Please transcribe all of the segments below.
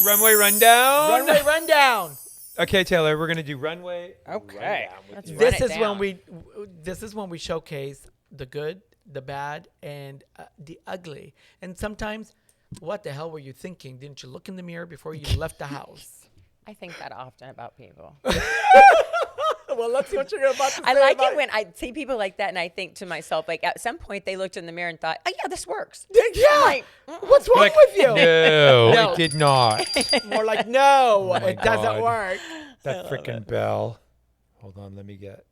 do Runway Rundown? Runway Rundown. Okay, Taylor, we're gonna do Runway. Okay. Rundown. This is when we showcase the good, the bad, and the ugly. And sometimes, what the hell were you thinking? Didn't you look in the mirror before you left the house? I think that often about people. Well, let's see what you're about to say. I like it when I see people like that and I think to myself, like at some point they looked in the mirror and thought, oh yeah, this works. Yeah. Like, What's wrong with you? No, No. it did not. More like, no, my it doesn't God. work. That freaking bell. Hold on, let me get.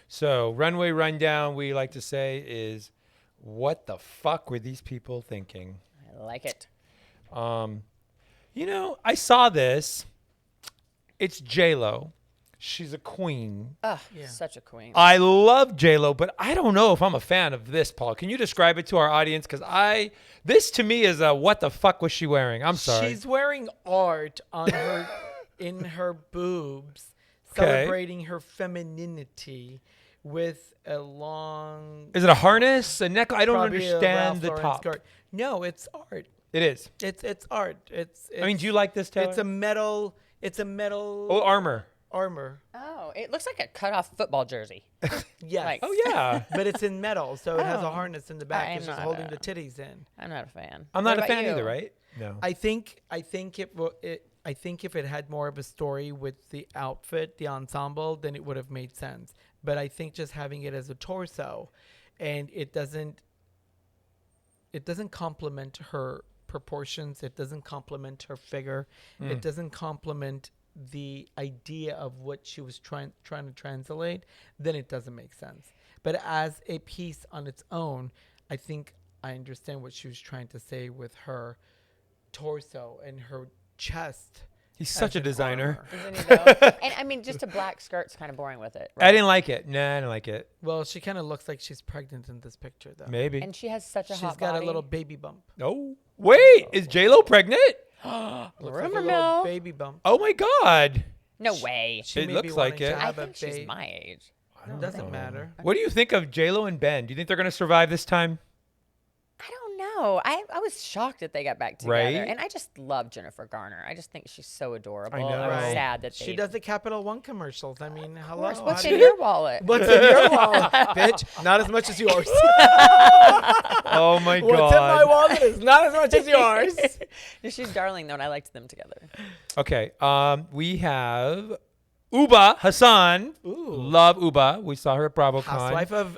So, Runway Rundown, we like to say is, what the fuck were these people thinking? I like it. You know, I saw this. It's JLO. She's a queen. Ugh, such a queen. I love JLO, but I don't know if I'm a fan of this, Paul. Can you describe it to our audience? Because this to me is a what the fuck was she wearing? I'm sorry. She's wearing art on her, in her boobs, Okay. celebrating her femininity with a long. Is it a harness, a necklace? I don't probably a understand Ralph the Lauren top. skirt. No, it's art. It is. It's art. It's I mean, do you like this, Taylor? It's a metal. It's a metal. Oh, armor. Armor. Oh, it looks like a cut off football jersey. Yes. Like- Oh, yeah. But it's in metal, so it has a Oh. harness in the I back. am It's just not holding a- the titties in. I'm not a fan. I'm What not a about fan you? either, right? No. I think if it had more of a story with the outfit, the ensemble, then it would have made sense. But I think just having it as a torso, and it doesn't complement her proportions. It doesn't complement her figure. It doesn't complement the idea of what she was trying to translate. Then it doesn't make sense. But as a piece on its own, I think I understand what she was trying to say with her torso and her chest. He's such a an designer. armor. Isn't he though? And I mean, just a black skirt's kind of boring with it. I didn't like it. Nah, I didn't like it. Well, she kind of looks like she's pregnant in this picture, though. Maybe. And she has such a She's hot got body. a little baby bump. Oh, wait. Is JLo pregnant? Looks like a Rumor little mill. baby bump. Oh, my God. No way. She It may looks be like wanting to it. I have a think she's baby. my age. It doesn't matter. What do you think of JLo and Ben? Do you think they're going to survive this time? I don't know. I was shocked that they got back together. Right? And I just love Jennifer Garner. I just think she's so adorable. I know. And I'm Right. sad that She does the Capital One commercials. I mean, hello. What's how in do your wallet? What's in your wallet, bitch? Not as much as yours. Oh, my What's in my God. wallet is not as much as yours. She's darling though, and I liked them together. Okay. We have Ubah, Hassan. Ooh. Love Ubah. We saw her at BravoCon. Housewife of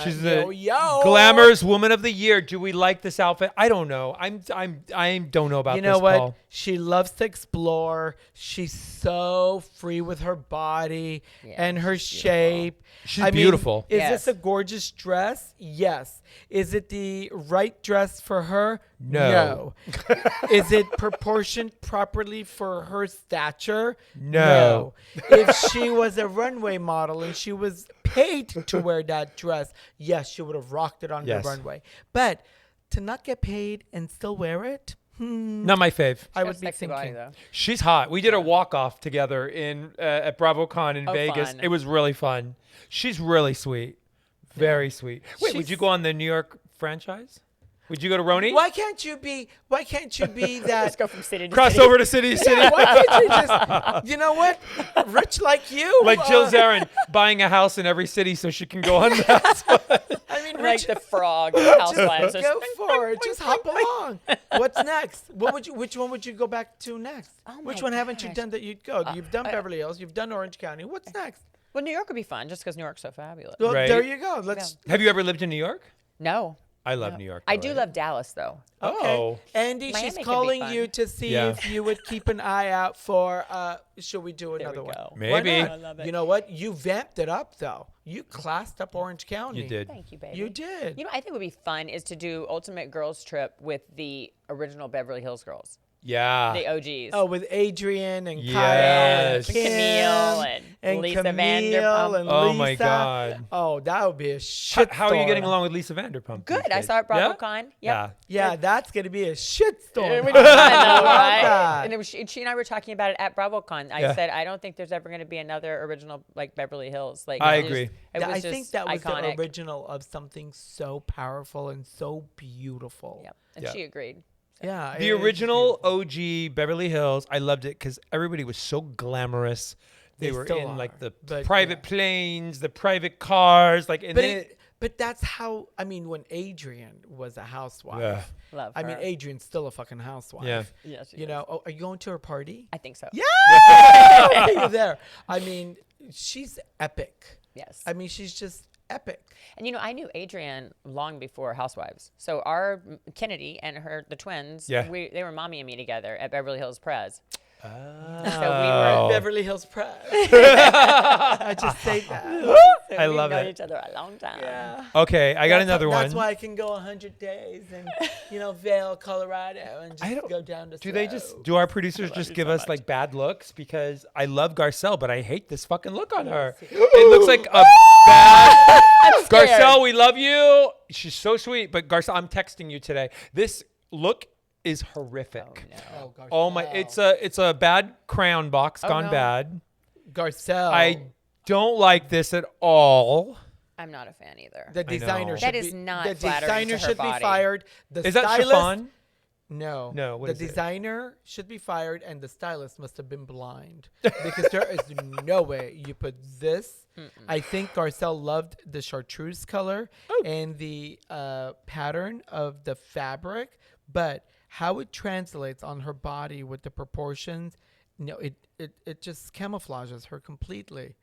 She's yo, the glamorous woman of the year. Do we like this outfit? I don't know. I don't know about You know this, what? Paul. She loves to explore. She's so free with her body Yeah, and her she's shape. She's I mean, beautiful. Is Yes. this a gorgeous dress? Yes. Is it the right dress for her? No. Is it proportioned properly for her stature? No. If she was a runway model and she was paid to wear that dress, yes, she would have rocked it on Yes. the runway. But to not get paid and still wear it, Not my fave. I She would has be sexy body, thinking. though. She's hot. We did a walk-off together at BravoCon in Oh, Vegas. fun. It was really fun. She's really sweet. Very sweet. Wait, would She's- you go on the New York franchise? Would you go to RHONY? Why can't you be that? Let's go from city to Cross city. over to city to city. Why can't you just, you know what? Rich like you. Like Jill Zarin buying a house in every city so she can go on that. I mean, Like Rich, the frog just housewives. go for it. Just hop along. What's next? Which one would you go back to next? Oh Which my one haven't you gosh. done that you'd go? You've done Beverly Hills. You've done Orange County. What's next? Well, New York would be fun just because New York's so fabulous. Well, Right. there you go. Let's. Have you ever lived in New York? No. I love New York. I though, do right? love Dallas, though. Okay. Oh. Andy, Miami she's could be calling fun. you to see Yeah. if you would keep an eye out for. Should we do another we one? go. Why Maybe. not? I love it. You know what? You vamped it up though. You classed up Orange County. You did. Thank you, baby. You did. You know, I think would be fun is to do Ultimate Girls Trip with the original Beverly Hills girls, Yeah. the OGs. Oh, with Adrienne and Yes. Kyle and Camille Kim and Lisa Camille Vanderpump. and Oh, my Lisa. God. Oh, that would be a shit. How are you getting storm. along with Lisa Vanderpump? Good. these I days? saw it at Yeah? BravoCon. Yep. Yeah. Yeah, that's gonna be a shit storm. I know, I love right? that. And it was, she and I were talking about it at BravoCon. I Yeah. said, I don't think there's ever going to be another original like Beverly Hills. Like I it agree. It Yeah, was I think just that was iconic. the original of something so powerful and so beautiful. Yep. And Yeah. she agreed. Yeah. The original OG Beverly Hills, I loved it because everybody was so glamorous. They were still in like are, the but private planes, the private cars, like, and But then but that's how, I mean, when Adrienne was a housewife. Yeah. Love I mean, her. Adrienne's still a fucking housewife. Yeah. Yeah, she You is. know, oh, are you going to her party? I think so. Yeah. You're there. I mean, she's epic. Yes. I mean, she's just epic. And I knew Adrienne long before Housewives. So our Kennedy and the twins, Yeah. they were mommy and me together at Beverly Hills Prez. Oh. So we were Beverly Hills Press. I just say that. I we've love known it. each other a long time. Yeah. Okay, I got That's another one. That's why I can go 100 days and, Vail, Colorado, and just go down to Do our producers just you give so us much. like bad looks? Because I love Garcelle, but I hate this fucking look on her. It looks like a bad. scared. Garcelle, we love you. She's so sweet, but Garcelle, I'm texting you today. This look is horrific. No. Oh my! It's a bad crayon box gone no. bad. Garcelle. I don't like this at all. I'm not a fan either. The designer know. should That is be, not the flattering designer to her should be body. fired. The Is that stylist, chiffon? No. No, what the is it? designer should be fired, and the stylist must have been blind because there is no way you put this. I think Garcelle loved the chartreuse color and the pattern of the fabric, but how it translates on her body with the proportions, it just camouflages her completely.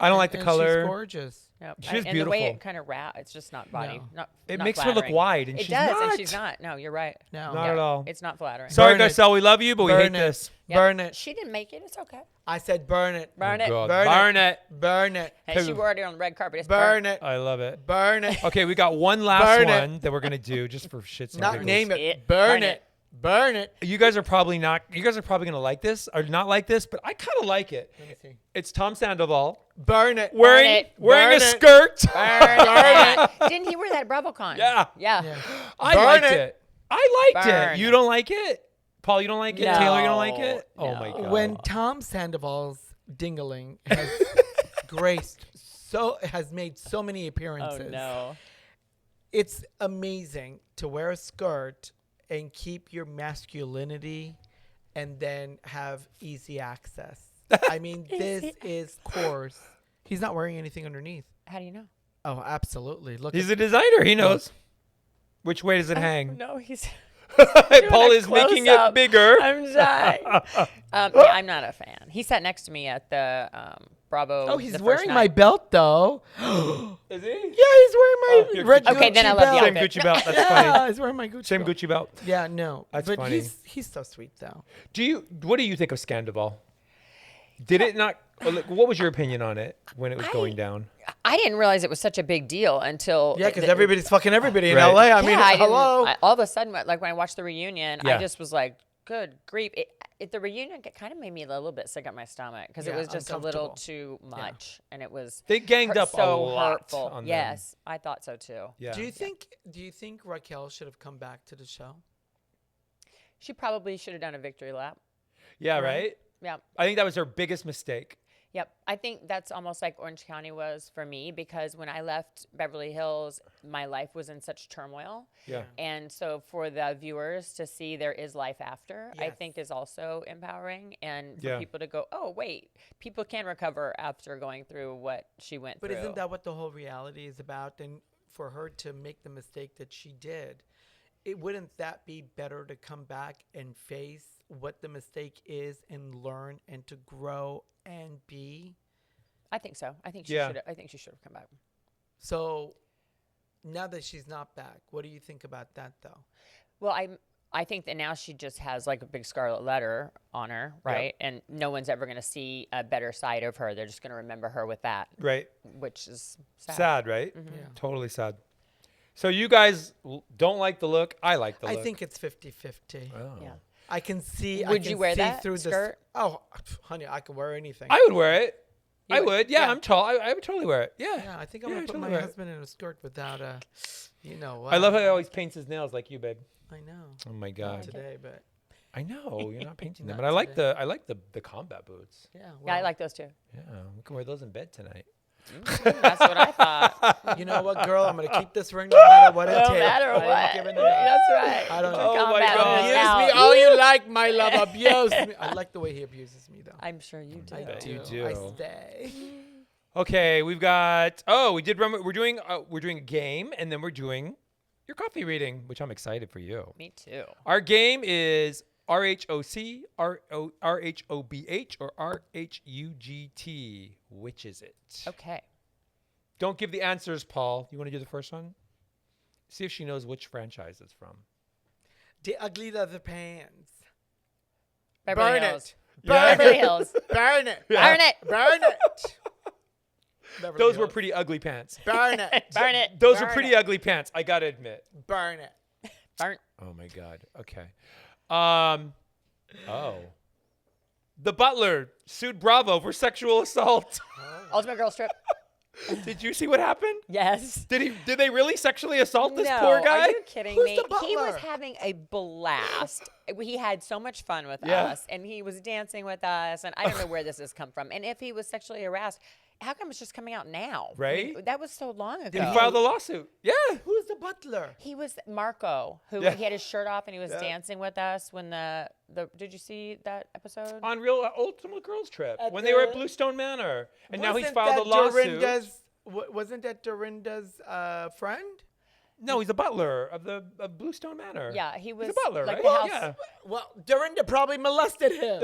I don't like the And color. She's gorgeous. Yep. She's and the way beautiful. it kind of it's just not body. No. Not. It not makes her look flattering. wide, and it she's does, not. and she's not. No, you're right. No. Not at all. It's not flattering. Sorry, Burn it. Garcelle, we love you, but we Burn hate it. this. Yep. Burn it. She didn't make it. It's okay. I said burn it. Burn it. God. Burn Burn it. Burn it. Hey, she wore it on the red carpet. It's Burn it. I love it. Burn it. Okay, we got one last Burn it. one that we're gonna do just for shits and Not giggles. name it. It. Burn Burn it. Burn it. You guys are probably gonna like this or not like this, but I kind of like it. Let me see. It's Tom Sandoval Burn it. wearing it. wearing Burn a it. skirt. Burn it. Didn't he wear that at BravoCon? Yeah. Yeah. Yeah. I Burn liked it. it. I liked Burn it. You it. don't like it? Paul, you don't like it? No. Taylor, you don't like it? Oh No. my god. When Tom Sandoval's dingling has has made so many Oh appearances. no. It's amazing to wear a skirt and keep your masculinity and then have easy access. I mean, this is coarse. He's not wearing anything underneath. How do you know? Oh, absolutely. Look, He's at a designer. He knows. Which way does it hang? No, he's. Paul a is making it close-up. bigger. I'm dying. Yeah, I'm not a fan. He sat next to me at the Bravo. oh, the he's first wearing night. my belt though. Is he? Yeah, he's wearing my your red Gucci Okay, Gucci then I love belt. the Same outfit. Gucci belt. That's Yeah, funny. he's wearing my Gucci Same belt. Gucci belt. Yeah, no. That's but funny. he's so sweet though. What do you think of Scandoval? Did it not? What was your opinion on it when it was going down? I didn't realize it was such a big deal until. Yeah, because everybody's fucking everybody in Right. LA. I Yeah, mean, I didn't- hello. all of a sudden, like when I watched the reunion, Yeah. I just was like, "Good grief!" The reunion kind of made me a little bit sick at my stomach because it Yeah, was just a little uncomfortable. too much, and it was They ganged up so a lot hurtful. on them. Yes, I thought so too. Yeah. Do you think Raquel should have come back to the show? She probably should have done a victory lap. Yeah, right? Yeah. I think that was her biggest mistake. Yep. I think that's almost like Orange County was for me because when I left Beverly Hills, my life was in such turmoil. Yeah. And so for the viewers to see there is life after, I Yes. think is also empowering. And for Yeah. people to go, oh, wait, people can recover after going through what she went But through. isn't that what the whole reality is about? And for her to make the mistake that she did, wouldn't that be better to come back and face what the mistake is and learn and to grow and be? I think so. I think she Yeah. should. I think she should have come back. So now that she's not back, what do you think about that though? Well, I think that now she just has like a big scarlet letter on her, right? And no one's ever going to see a better side of her. They're just going to remember her with that, Right. which is sad. Sad, right? Yeah. Totally sad. So you guys don't like the look. I like the I look. think it's 50-50. Oh. Yeah. I can see. Would you wear that through skirt? Oh, honey, I could wear anything. I would wear it. You I would? would. Yeah, Yeah. I'm tall. I would totally wear it. Yeah. Yeah, I think I'm Yeah, gonna put totally my wear it. husband in a skirt without a, you know. I love how he always paints his nails like you, babe. I know. Oh my Not god. today, but I know you're not painting them, Not but I like today. the combat boots. yeah. Yeah, I well, like those too. Yeah, we can wear those in bed tonight. That's what I thought. You know what, girl? I'm gonna keep this ring no matter what it takes. No matter I ain't what. giving it up. That's right. I don't Oh know. my God. Abuse me all you like, my love. Abuse me. I like the way he abuses me, though. I'm sure you do. I bet you I do. stay. Okay, we've got. Oh, we did. We're doing a game, and then we're doing your coffee reading, which I'm excited for you. Me too. Our game is RHOC, RHOBH, or RHUGT. Which is it? Okay. Don't give the answers, Paul. You want to do the first one? See if she knows which franchise it's from. The ugly leather pants. Beverly Burn Hills. it. Yeah. Beverly Hills. Burn it. Burn it. Burn it. Beverly Those were Hills. pretty ugly pants. Burn it. Burn it. Those were Burn pretty it. ugly pants. I gotta admit. Burn it. Burn. Oh my God. Okay. Oh. The butler sued Bravo for sexual assault. Ultimate Girl Strip. Did you see what happened? Yes. Did they really sexually assault this no, poor guy? Are you kidding Who's me? the He was butler? having a blast. He had so much fun with Yeah. us, and he was dancing with us, and I don't know where this has come from. And if he was sexually harassed, how come it's just coming out now? Right? That was so long ago. Did he file the lawsuit? Yeah. Who's the butler? He was Marco, who Yeah. he had his shirt off and he was Yeah. dancing with us when the did you see that episode? On Real Ultimate Girls Trip At when they were at the- Bluestone Manor, and now he's Wasn't filed a that lawsuit. Wasn't that Dorinda's friend? No, he's a butler of Bluestone Manor. Yeah, he was He's a butler, like right? the house. Yeah. Well, Dorinda probably molested him.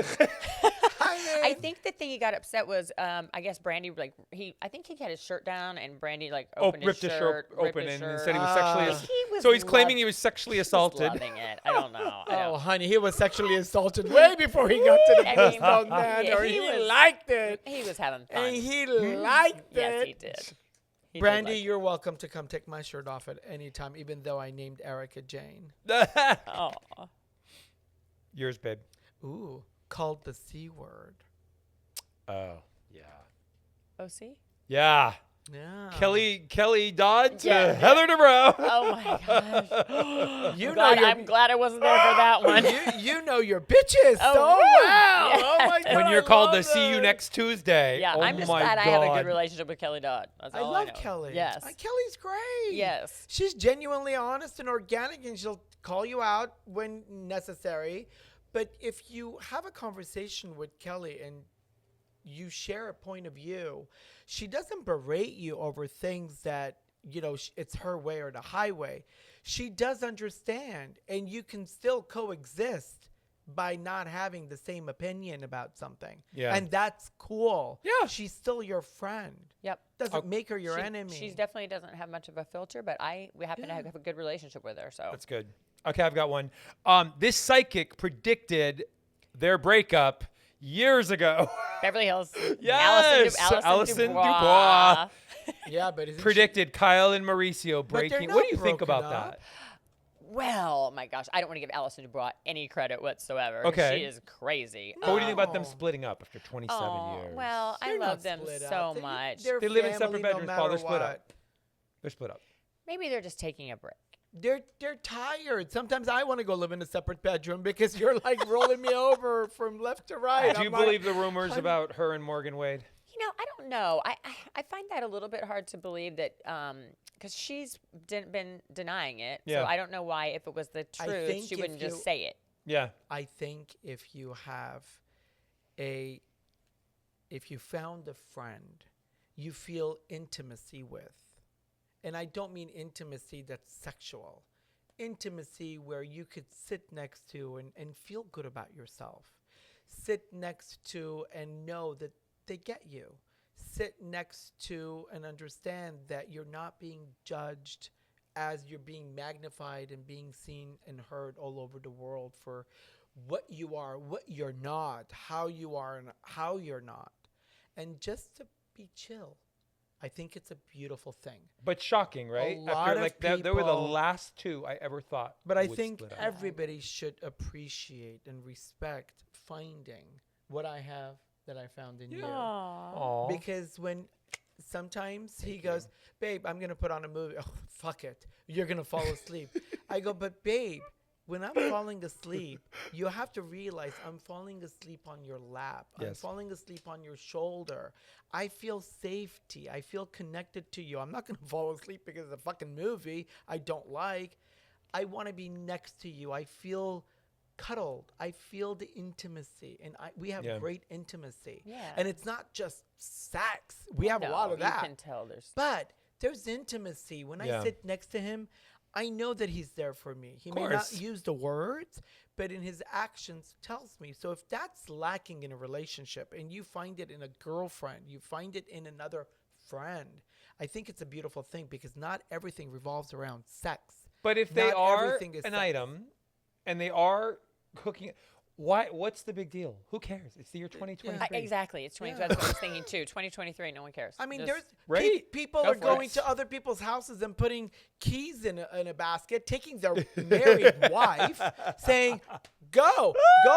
I think the thing he got upset was, I guess Brandy I think he had his shirt down and Brandy opened ripped his his shirt, shirt open ripped his and shirt. said he was sexually. He was So he's claiming lov- he was sexually he was assaulted. loving it. I don't know. Oh, honey, he was sexually assaulted way before he got to the I mean, Bluestone yeah, Manor. he He was- liked it. He was having fun. And he liked yes, it. he did. He did Brandy, like it. you're welcome to come take my shirt off at any time, even though I named Erica Jane. Oh, Yours, babe. Ooh, called the C word. Oh, yeah. OC? Yeah. Yeah. Kelly Dodd to Yeah. Heather Dubrow. Oh my gosh. You I'm know glad, your I'm glad I wasn't there for that one. you know your bitches Oh, so woo. well. Yes. Oh my god. When you're I called to love see you it. next Tuesday. Yeah, oh I'm just my glad God. I have a good relationship with Kelly Dodd. That's I all love know. Kelly. Yes. Kelly's great. Yes. She's genuinely honest and organic, and she'll call you out when necessary. But if you have a conversation with Kelly and you share a point of view, she doesn't berate you over things that, it's her way or the highway. She does understand, and you can still coexist by not having the same opinion about something. Yeah. And that's cool. Yeah. She's still your friend. Yep. Doesn't make her your She- enemy. She definitely doesn't have much of a filter, but we happen to have a good relationship with her. So That's good. Okay, I've got one. This psychic predicted their breakup years ago. Beverly Hills. Yes, Allison Dubois. Dubois. Yeah, but isn't Predicted Kyle and Mauricio they're breaking. not What do you think broken about up. that? Well, my gosh, I don't want to give Allison Dubois any credit whatsoever. Okay. She is crazy. But what do you think about them No. splitting up after 27 Oh, years? well, I They're love not them split so up. much. They're They live in separate family no bedrooms, Paul. They're matter split up. what. They're split up. Maybe they're just taking a break. They're tired. Sometimes I want to go live in a separate bedroom because you're like rolling me over from left to right. Do you I'm like, believe the rumors honey- about her and Morgan Wade? I don't know. I find that a little bit hard to believe that because she's been denying it. Yeah. So I don't know why, if it was the I truth, think she if wouldn't you- just say it. Yeah. I think if you found a friend you feel intimacy with, and I don't mean intimacy that's sexual, intimacy where you could sit next to and feel good about yourself, sit next to and know that they get you, sit next to and understand that you're not being judged as you're being magnified and being seen and heard all over the world for what you are, what you're not, how you are and how you're not. And just to be chill. I think it's a beautiful thing. But shocking, right? lot of they were the people- last two I ever thought. But I would think split up. everybody should appreciate and respect finding what I have that I found in you. Aw. Because when sometimes he goes, babe, I'm going to put on a movie. Oh, fuck it. You're going to fall asleep. I go, but babe, when I'm falling asleep, you have to realize I'm falling asleep on your lap. I'm Yes. falling asleep on your shoulder. I feel safety. I feel connected to you. I'm not going to fall asleep because it's a fucking movie I don't like. I want to be next to you. I feel cuddled. I feel the intimacy. And we have Yeah. great intimacy. Yeah. And it's not just sex. We have a lot of that. You can tell there's. But there's intimacy. When Yeah. I sit next to him, I know that he's there for me. He may not course. use the words, but in his actions tells me. So if that's lacking in a relationship and you find it in a girlfriend, you find it in another friend, I think it's a beautiful thing because not everything revolves around sex. But if they Not are everything is an sex. item and they are cooking, what's the big deal? Who cares? It's the year 2023. Exactly. It's 20. Yeah. That's what I was thinking too. 2023. No one cares. I mean, Just- there's Right? people Go are for going it. to other people's houses and putting keys in a basket, taking their married wife, saying, "Go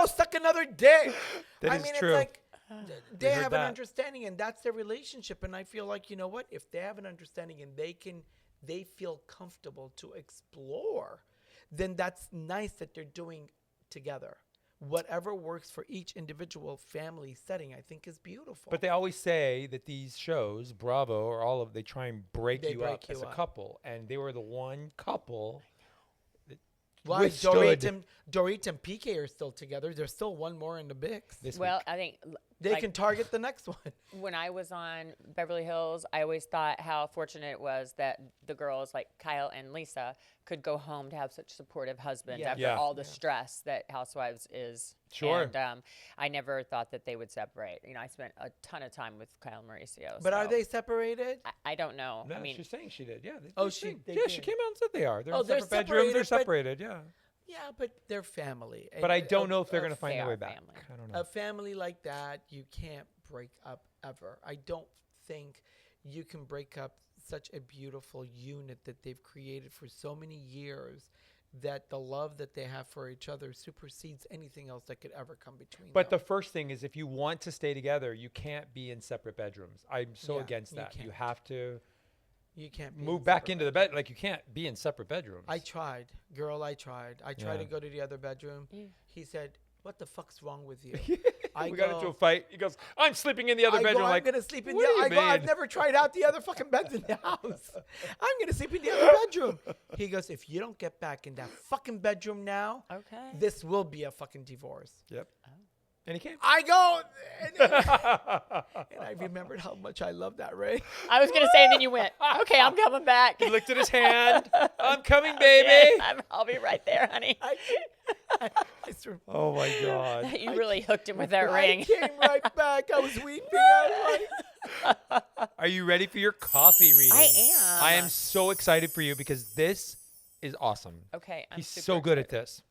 suck another dick." That I is mean, true. it's like they heard have an that. understanding, and that's their relationship. And I feel like, you know what? If they have an understanding and they feel comfortable to explore, then that's nice that they're doing together. Whatever works for each individual family setting, I think is beautiful. But they always say that these shows, Bravo or all of, they try and break They you break up you as a up. couple, and they were the one couple. Why withstood Dorit and PK are still together. There's still one more in the mix. this well, week. I think They like, can target the next one. when I was on Beverly Hills, I always thought how fortunate it was that the girls like Kyle and Lisa could go home to have such supportive husbands Yeah. after Yeah. all the stress that Housewives is. Sure. And I never thought that they would separate. You know, I spent a ton of time with Kyle and Mauricio. But are so they separated? I don't know. No, I mean, she's saying she did. Yeah. Oh, they she- think- they yeah, she did. came out and said they are. They're Oh, in they're separate bedrooms. They're separated, separated. Yeah. Yeah, but they're family. But I And don't know if they're going to find they their way are back. family. I don't know. a family like that, you can't break up ever. I don't think you can break up such a beautiful unit that they've created for so many years, that the love that they have for each other supersedes anything else that could ever come between But them. the first thing is, if you want to stay together, you can't be in separate bedrooms. I'm so Yeah, against you that. You can't. have to You can't be move in back separate into the bed. Like, you can't be in separate bedrooms. I tried, girl. I tried. I tried Yeah. to go to the other bedroom. He said, "What the fuck's wrong with you?" we got into a fight. He goes, "I'm sleeping in the other bedroom." I'm like, gonna sleep in what the. do you I go. I've mean? never tried out the other fucking beds in the house. I'm gonna sleep in the other bedroom. He goes, "If you don't get back in that fucking bedroom now, okay. this will be a fucking divorce." Yep. And he came. I go, and I remembered how much I love that ring. I was gonna say, and then you went, okay, I'm coming back. He looked at his hand. I'm coming, baby. I'll be right there, honey. I sort of- Oh my God. You really hooked him with that I ring. came right back. I was weeping. I was like, Are you ready for your coffee reading? I am. I am so excited for you because this is awesome. Okay, I'm He's super so good at excited. this.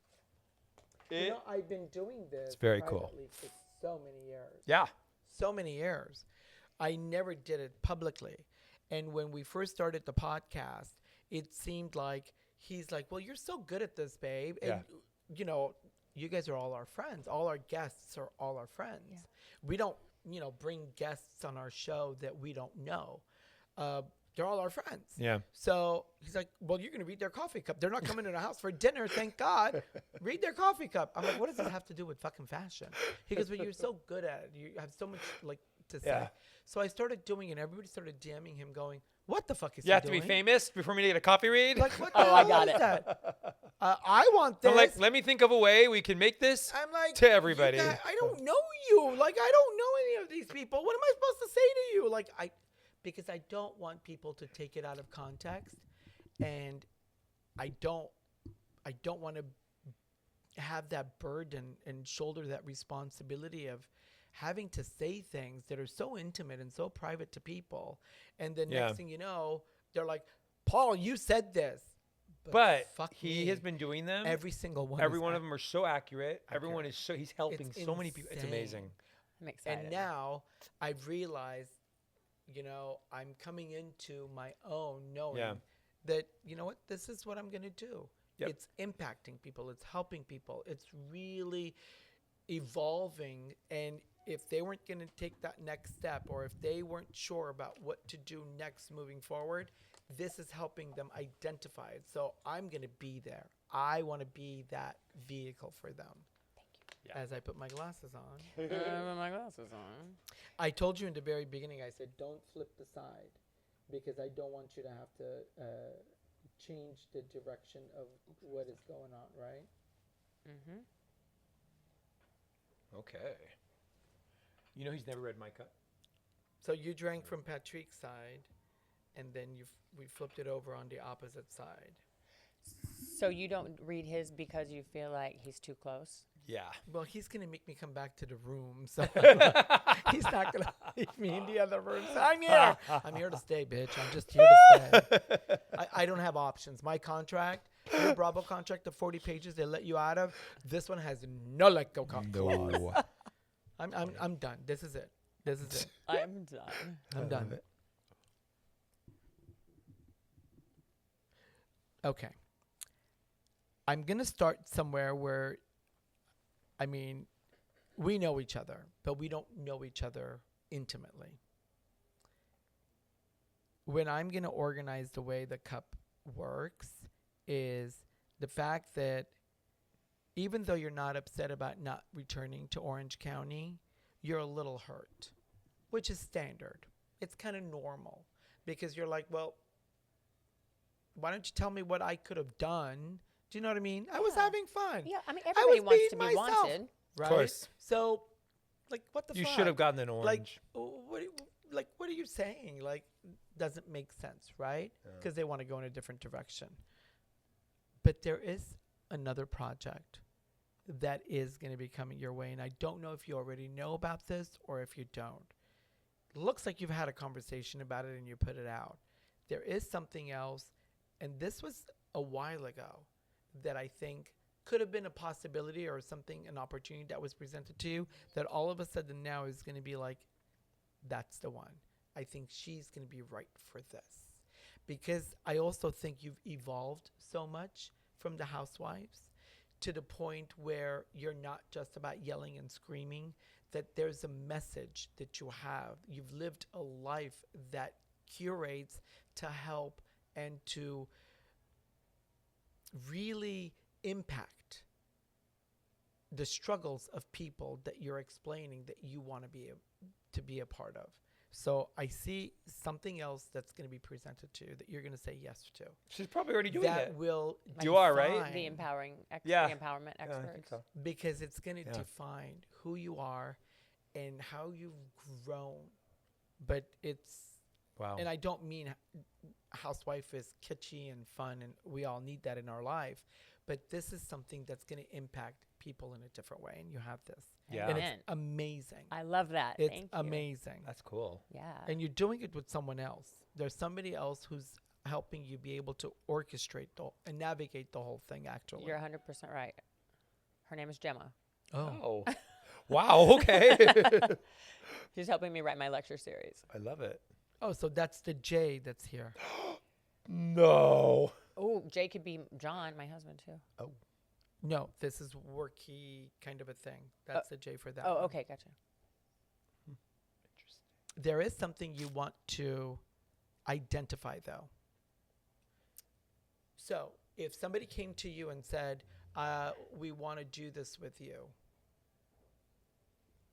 you know, I've been doing this. It's very cool. privately for so many years. Yeah. So many years. I never did it publicly. And when we first started the podcast, it seemed like he's like, "Well, you're so good at this, babe." And, Yeah. you know, you guys are all our friends. All our guests are all our friends. We don't, bring guests on our show that we don't know. They're all our friends. Yeah. So he's like, "Well, you're going to read their coffee cup. They're not coming to the house for dinner, thank God. Read their coffee cup." I'm like, "What does this have to do with fucking fashion?" He goes, "But you're so good at it. You have so much to say." Yeah. So I started doing it. Everybody started DMing him going, "What the fuck is You he have to be doing?" famous before me to get a coffee read? Like, what the Oh, I hell got is it. that? I want this. I'm like, let me think of a way we can make this. I'm like, to everybody. "You I don't know you. Like, I don't know any of these people. What am I supposed to say to you?" Like, because I don't want people to take it out of context, and I don't want to have that burden and shoulder that responsibility of having to say things that are so intimate and so private to people, and then Yeah. next thing you know, they're like, "Paul, you said this." But fuck he me. has been doing them. Every single one. Every is one ac- of them are so accurate. Everyone is so, he's helping It's so many people. It's insane. amazing. I'm excited. And now I've realized, I'm coming into my own knowing Yeah. that, what, this is what I'm going to do. Yep. It's impacting people. It's helping people. It's really evolving. And if they weren't going to take that next step, or if they weren't sure about what to do next moving forward, this is helping them identify it. So I'm going to be there. I want to be that vehicle for them. Yeah. As I put my glasses on. I have my glasses on. I told you in the very beginning, I said, don't flip the side, because I don't want you to have to change the direction of what is going on, right? Mm-hmm. Okay. You know he's never read my cup. So you drank from Patrick's side, and then we flipped it over on the opposite side. So you don't read his because you feel like he's too close? Yeah. Well, he's going to make me come back to the room, so he's not going to leave me in the other room. So I'm here. I'm here to stay, bitch. I'm just here to stay. I don't have options. My contract, your Bravo contract of 40 pages they let you out of, this one has no let go clause. No. I'm done. This is it. This is it. I'm done. I'm done. Okay. I'm going to start somewhere where, I mean, we know each other, but we don't know each other intimately. When I'm going to organize the way the cup works is the fact that even though you're not upset about not returning to Orange County, you're a little hurt, which is standard. It's kind of normal because you're like, well, why don't you tell me what I could have done? Do you know what I mean? I was having fun. Yeah, I mean, I everybody was wants being to be myself, wanted. right? Of course. So, like, what the You fuck? should have gotten an Like, orange. what are you saying? Like, doesn't make sense, right? Because they want to go in a different direction. But there is another project that is going to be coming your way, and I don't know if you already know about this or if you don't. Looks like you've had a conversation about it and you put it out. There is something else, and this was a while ago, that I think could have been a possibility or something, an opportunity that was presented to you that all of a sudden now is going to be like, that's the one. I think she's going to be right for this. Because I also think you've evolved so much from the Housewives to the point where you're not just about yelling and screaming, that there's a message that you have. You've lived a life that curates to help and to really impact the struggles of people that you're explaining that you want to be a part of. So I see something else that's going to be presented to you that you're going to say yes to. She's probably already doing that it. will You are, right? define- The empowering, Yeah. the empowerment Yeah, experts. I think so. because it's going to Yeah. define who you are and how you've grown. But it's Wow. and I don't mean housewife is kitschy and fun, and we all need that in our life. But this is something that's going to impact people in a different way, and you have this. Yeah. And Amen. it's amazing. I love that. It's Thank you. amazing. That's cool. Yeah. And you're doing it with someone else. There's somebody else who's helping you be able to orchestrate and navigate the whole thing, actually. You're 100% right. Her name is Gemma. Oh. Wow. Okay. She's helping me write my lecture series. I love it. Oh, so that's the J that's here. No. Oh, Jay could be John, my husband, too. Oh. No, this is worky kind of a thing. That's the J for that. Oh, one. okay. Gotcha. Interesting. There is something you want to identify, though. So if somebody came to you and said, we want to do this with you,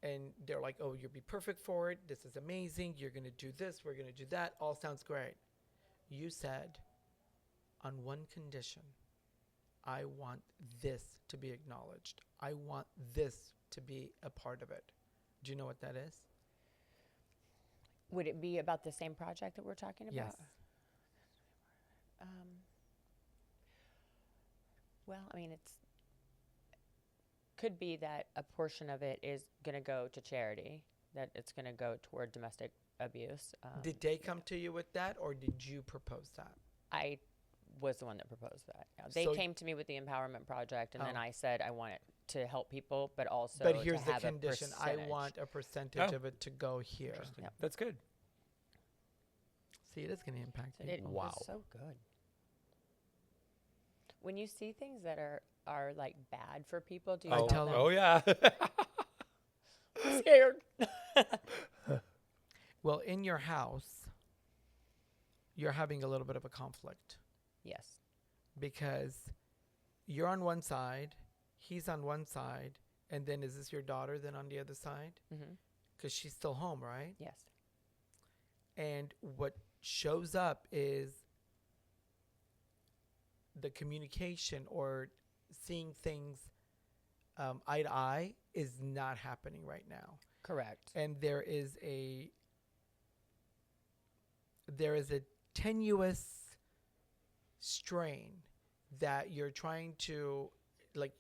and they're like, oh, you'll be perfect for it. This is amazing. You're going to do this. We're going to do that. All sounds great. You said, on one condition, I want this to be acknowledged. I want this to be a part of it. Do you know what that is? Would it be about the same project that we're talking about? Yes. Well, I mean, could be that a portion of it is going to go to charity, that it's going to go toward domestic abuse. Did they come to you with that, or did you propose that? I was the one that proposed that. They So came to me with the empowerment project, and then Oh. I said I want it to help people, but also But here's to the have condition. a I percentage. want a percentage Oh. of it to go here. Interesting. Yep. That's good. See, it is going to impact It people. Wow. was so good. When you see things that are like bad for people, do you I tell tell them? Oh, yeah. scared. Well, in your house, you're having a little bit of a conflict Yes. because you're on one side, he's on one side, and then is this your daughter then on the other side? Mm-hmm. Because she's still home, right? Yes. And what shows up is the communication or seeing things eye to eye is not happening right now. Correct. And there is a tenuous strain that you're trying to, like,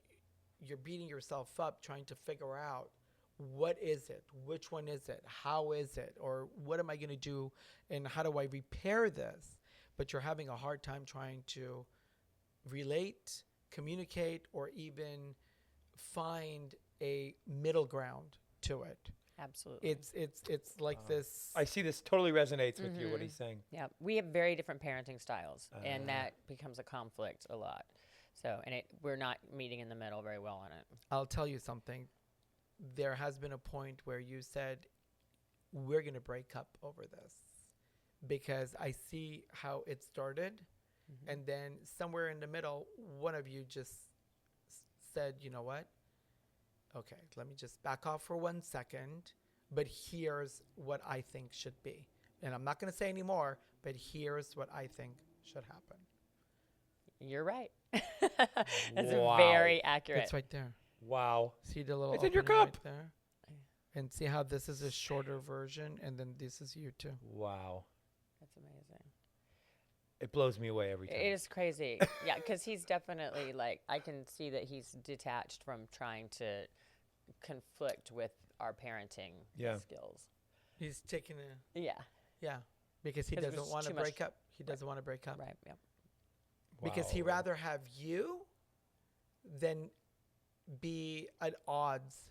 you're beating yourself up trying to figure out what is it, which one is it, how is it, or what am I going to do and how do I repair this? But you're having a hard time trying to relate, communicate, or even find a middle ground to it. Absolutely. It's like this. I see this totally resonates with you, what he's saying. Yeah, we have very different parenting styles, and that becomes a conflict a lot. So, and we're not meeting in the middle very well on it. I'll tell you something. There has been a point where you said, we're going to break up over this because I see how it started. And then somewhere in the middle, one of you just said, you know what? Okay, let me just back off for 1 second. But here's what I think should be. And I'm not going to say any more, but here's what I think should happen. You're right. That's Wow. very accurate. It's right there. Wow. See the little It's in your opening cup. right there? And see how this is a shorter version, and then this is you too. Wow. That's amazing. It blows me away every time. It is crazy. Yeah, because he's definitely like, I can see that he's detached from trying to conflict with our parenting skills. He's taking a Yeah. because he 'Cause it doesn't was want to too much- break up. He doesn't want to break up Right. Yep. because he Wow. rather have you than be at odds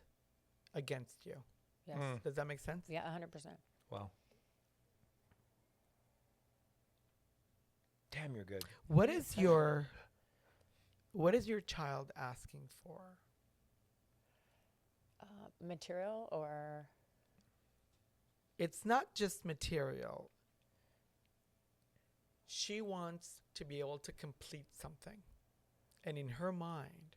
against you. Yes. Does that make sense? Yeah. 100%. Wow. Damn, you're good. What is your child asking for? Material or It's not just material. She wants to be able to complete something. And in her mind,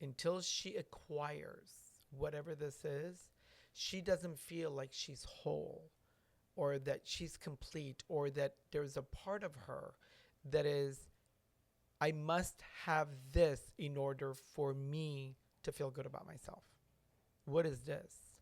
until she acquires whatever this is, she doesn't feel like she's whole or that she's complete or that there's a part of her that is, I must have this in order for me to feel good about myself. What is this?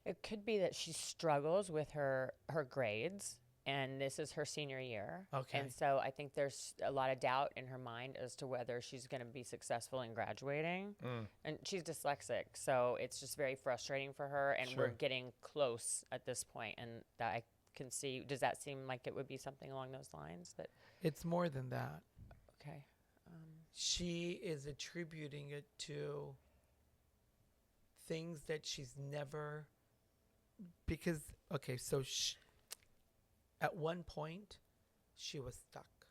it could be that she struggles with her grades, and this is her senior year. Okay. And so I think there's a lot of doubt in her mind as to whether she's going to be successful in graduating. And she's dyslexic, so it's just very frustrating for her. And we're getting close at this point, and that I can see. Does that seem like it would be something along those lines? That It's more than that. okay? She is attributing it to things that she's never, because, okay, so at one point, she was stuck.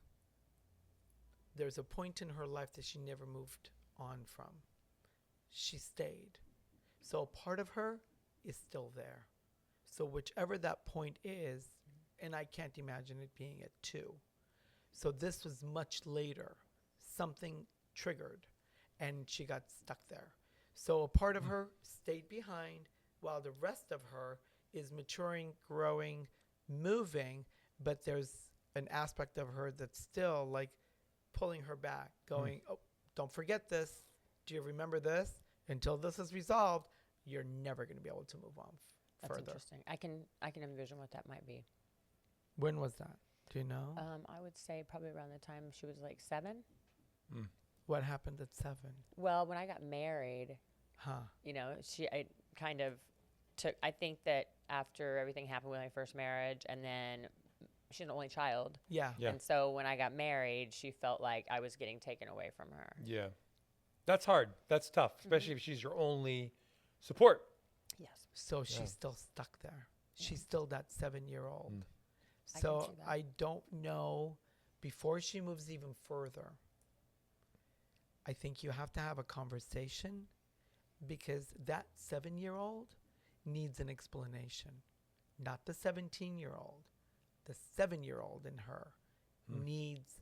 There's a point in her life that she never moved on from. She stayed. So a part of her is still there. So whichever that point is, and I can't imagine it being at 2. So this was much later. Something triggered, and she got stuck there. So a part of her stayed behind while the rest of her is maturing, growing, moving, but there's an aspect of her that's still like pulling her back, going, oh, don't forget this. Do you remember this? Until this is resolved, you're never going to be able to move on That's further. interesting. I can envision what that might be. When was that? Do you know? I would say probably around the time she was like 7. What happened at 7? Well, when I got married, you know, I kind of took, I think that after everything happened with my first marriage, and then she's an only child. Yeah. And so when I got married, she felt like I was getting taken away from her. Yeah. That's hard. That's tough, especially if she's your only support. Yes. So she's still stuck there. She's still that 7-year-old. I can So see that. I don't know, before she moves even further, I think you have to have a conversation because that 7-year-old needs an explanation, not the 17-year-old. The 7-year-old in her needs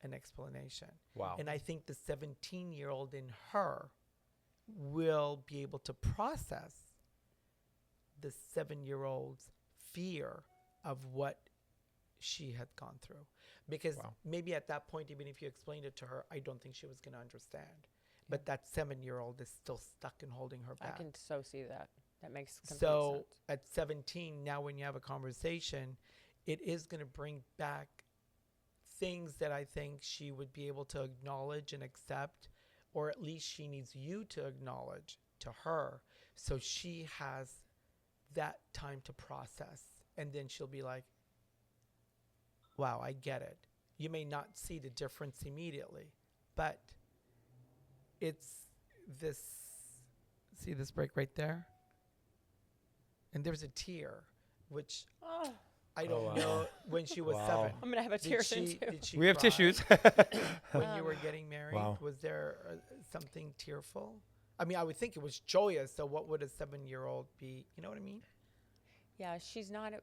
an explanation. Wow. And I think the 17-year-old in her will be able to process the 7-year-old's fear of what she had gone through. Because maybe at that point, even if you explained it to her, I don't think she was going to understand. But that 7-year-old is still stuck and holding her back. I can so see that. That makes complete So sense. at 17, now when you have a conversation, it is going to bring back things that I think she would be able to acknowledge and accept, or at least she needs you to acknowledge to her, so she has that time to process. And then she'll be like, wow, I get it. You may not see the difference immediately, but it's this, see this break right there? And there's a tear, which I don't know when she was 7. I'm going to have a tear soon, too. Did she We have cry tissues. when you were getting married? Wow. Was there something tearful? I mean, I would think it was joyous. So what would a 7-year-old be? You know what I mean? Yeah, she's not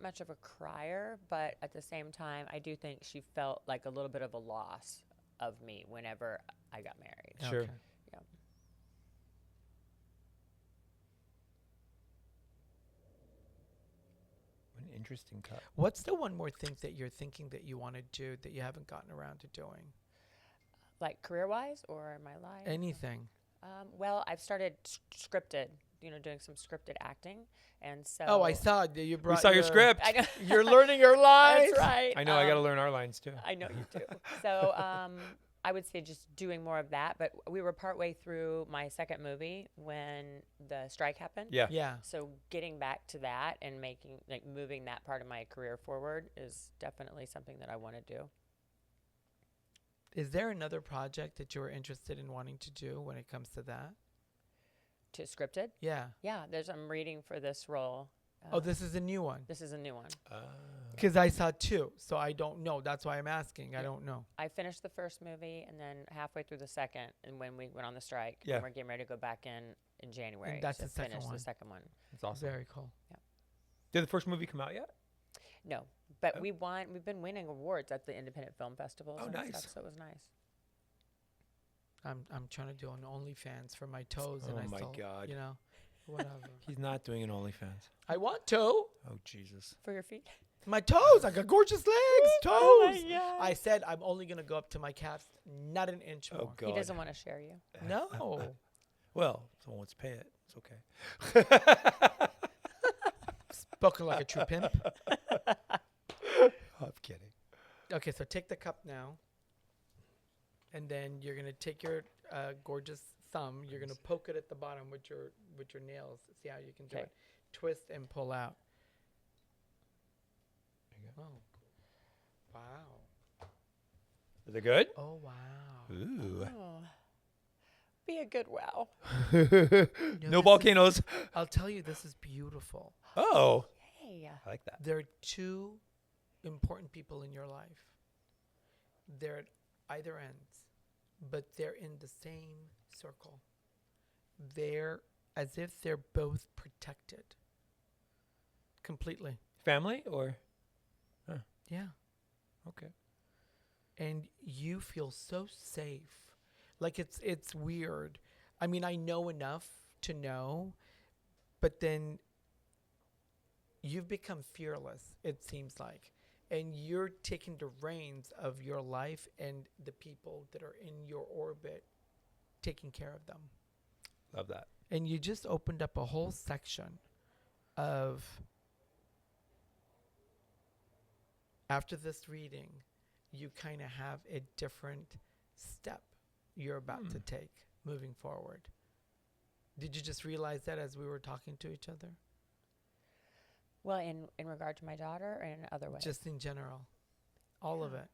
much of a crier, but at the same time, I do think she felt like a little bit of a loss of me whenever I got married. Sure. Okay. Yeah. An interesting cut. What's the one more thing that you're thinking that you want to do that you haven't gotten around to doing? Like career-wise or in my life? Anything. Well, I've started scripted, doing some scripted acting. And so. Oh, I saw that you brought. We saw your script. I know. You're learning your lines. That's right. I know. I got to learn our lines too. I know you do. So I would say just doing more of that. But we were partway through my second movie when the strike happened. Yeah. Yeah. So getting back to that and moving that part of my career forward is definitely something that I want to do. Is there another project that you were interested in wanting to do when it comes to that? To scripted? Yeah. Yeah, I'm reading for this role. Oh, this is a new one. This is a new one. Because I saw 2, so I don't know. That's why I'm asking. I don't know. I finished the first movie, and then halfway through the second, and when we went on the strike, Yeah. and we're getting ready to go back in January And that's to the second finish one. the second one. That's awesome. Very cool. Did the first movie come out yet? No, but Oh. we've been winning awards at the independent film festivals. Oh, and nice. Stuff, so it was nice. I'm trying to do an OnlyFans for my toes, and Oh I my still, God. whatever. He's not doing an OnlyFans. I want to. Oh Jesus. For your feet? My toes. I got gorgeous legs. Toes. Oh my God. I said I'm only gonna go up to my calves, not an inch more. Oh God. He doesn't want to share you. No. Well, someone wants to pay it. It's okay. Spoken like a true pimp. I'm kidding. Okay, so take the cup now, and then you're gonna take your gorgeous thumb. You're gonna poke it at the bottom with your nails. See how you can do Okay. it. Twist and pull out. There you go. Oh. Wow. Is it good? Oh wow. Ooh. Oh, be a good wow. No this is- volcanoes. I'll tell you, this is beautiful. Oh. Hey. I like that. There are 2 important people in your life. They're at either ends, but they're in the same circle. They're as if they're both protected. Completely. Family or? Yeah. Okay. And you feel so safe. Like it's weird. I mean, I know enough to know, but then you've become fearless, it seems like. And you're taking the reins of your life and the people that are in your orbit, taking care of them. Love that. And you just opened up a whole section of, after this reading, you kind of have a different step you're about to take moving forward. Did you just realize that as we were talking to each other? Well, in regard to my daughter or in other ways? Just in general. All of Yeah. it.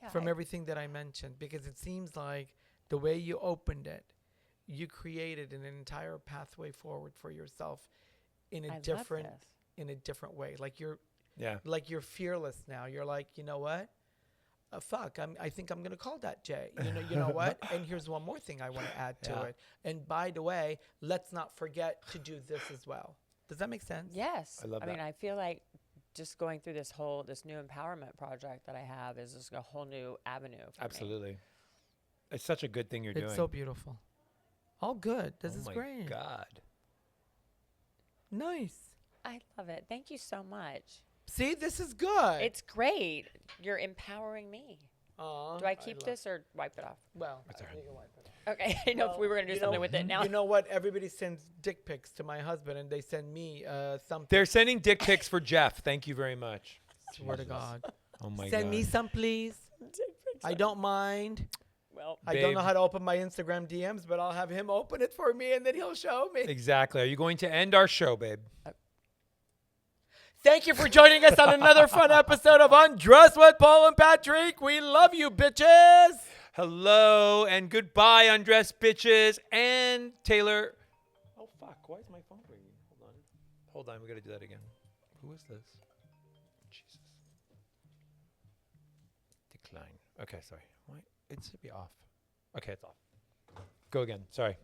Yeah, From everything that I mentioned. Because it seems like the way you opened it, you created an entire pathway forward for yourself in a I different love this. in a different way. Like you're Yeah. fearless now. You're like, you know what? I think I'm gonna call that Jay. You know what? And here's one more thing I want to add to it. And by the way, let's not forget to do this as well. Does that make sense? Yes. I love that. mean, I feel like just going through this new empowerment project that I have is just a whole new avenue for me. Absolutely. It's such a good thing you're doing. It's so beautiful. All good. This is great. Oh my God. Nice. I love it. Thank you so much. See, this is good. It's great. You're empowering me. Do I keep this or wipe it off? Well, It's all right. you can wipe it off. Okay. I know if we were going to do something with it now. You know what? Everybody sends dick pics to my husband, and they send me something. They're sending dick pics for Jeff. Thank you very much. Swear to God. Oh my God. Send me some, please. I don't mind. Well, I don't know how to open my Instagram DMs, but I'll have him open it for me, and then he'll show me. Exactly. Are you going to end our show, babe? Thank you for joining us on another fun episode of Undressed with Paul and Patrick. We love you, bitches. Hello and goodbye, undressed bitches. And Taylor. Oh, fuck. Why is my phone ringing? Hold on. We got to do that again. Who is this? Jesus. Decline. Okay, sorry. Why? It should be off. Okay, it's off. Go again. Sorry.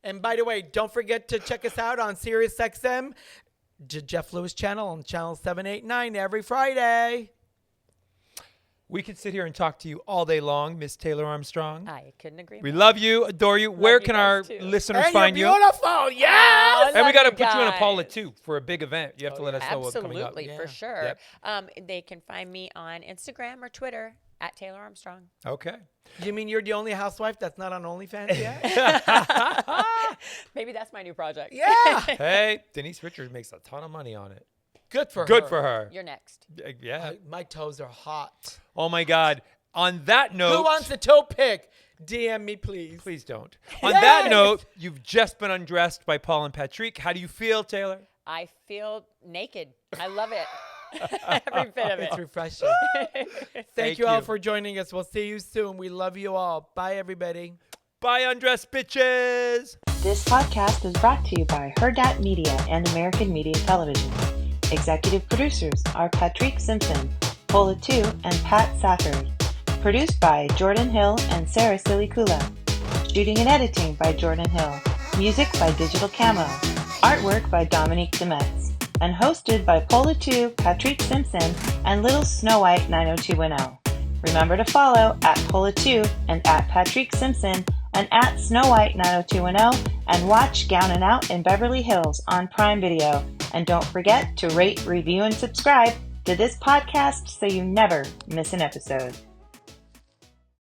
And by the way, don't forget to check us out on SiriusXM, Jeff Lewis channel on channel 789 every Friday. We could sit here and talk to you all day long, Miss Taylor Armstrong. I couldn't agree We more. love you, adore you. Where you can guys our too. listeners And find you're you? beautiful. Yes. And we Love got to you put you in a guys. Paula too for a big event. You have to let us know what's coming up. Absolutely, for Yeah. sure. Yep. They can find me on Instagram or Twitter at Taylor Armstrong. Okay. You mean you're the only housewife that's not on OnlyFans yet? Maybe that's my new project. Yeah. Hey, Denise Richards makes a ton of money on it. Good for her. Good for her. You're next. Yeah. My toes are hot. Oh my God. On that note, Who wants a toe pic? DM me, please. please don't. On Yay! that note, you've just been undressed by Paul and Patrick. How do you feel, Taylor? I feel naked. I love it. Every bit of it. It's refreshing. Thank Thank you all you. for joining us. We'll see you soon. We love you all. Bye, everybody. Bye, undressed bitches. This podcast is brought to you by RHUGT Media and American Media Television. Executive producers are Patrick Simpson, Paula Tu, and Pat Safford. Produced by Jordan Hill and Sarah Silicula. Shooting and editing by Jordan Hill. Music by Digital Camo. Artwork by Dominique Demetz. And hosted by Paula Tu, Patrick Simpson, and Little Snow White 90210. Remember to follow at Paula Tu and at Patrick Simpson and at Snow White 90210 and watch Gown and Out in Beverly Hills on Prime Video. And don't forget to rate, review, and subscribe to this podcast so you never miss an episode.